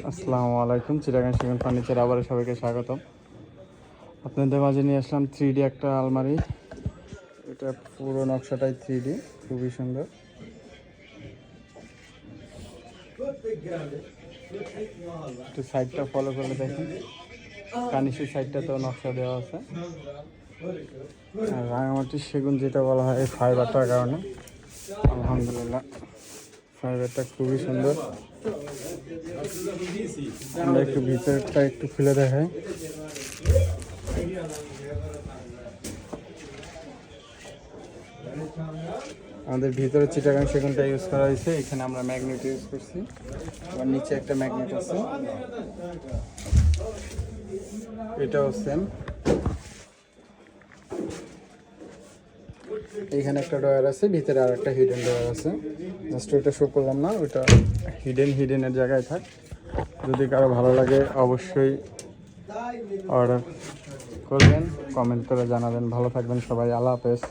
আসসালামু আলাইকুম, চিটাগাং সেগুন ফার্নিচার আবার সবাইকে স্বাগতম। আপনাদের মাঝে নিয়ে আসলাম 3D একটা আলমারি। এটা পুরো নকশাটাই 3D, খুবই সুন্দর। একটু সাইডটা ফলো করে দেখেন, কানিসের সাইডটাতেও নকশা দেওয়া আছে। আর রাঙামাটির সেগুন যেটা বলা হয় এই ফাইবারটার কারণে, আলহামদুলিল্লাহ ফাইবারটা খুবই সুন্দর। আমরা একটু ভিতরটা একটু খুলে দেখাই। আমাদের ভিতরে চিটাগাং সেগুনটা ইউজ করা হয়েছে। এখানে আমরা ম্যাগনেট ইউজ করছি, আবার নিচে একটা ম্যাগনেট আছে, এটাও সেম। এখানে একটা ডয়ার আছে, ভিতরে আর একটা হিডেন ডয়ার আছে। জাস্ট ওইটা শো করলাম না, ওইটা হিডেনের জায়গায় থাক। যদি কারো ভালো লাগে অবশ্যই অর্ডার করবেন, কমেন্ট করে জানাবেন। ভালো থাকবেন সবাই, আল্লাহ হাফেজ।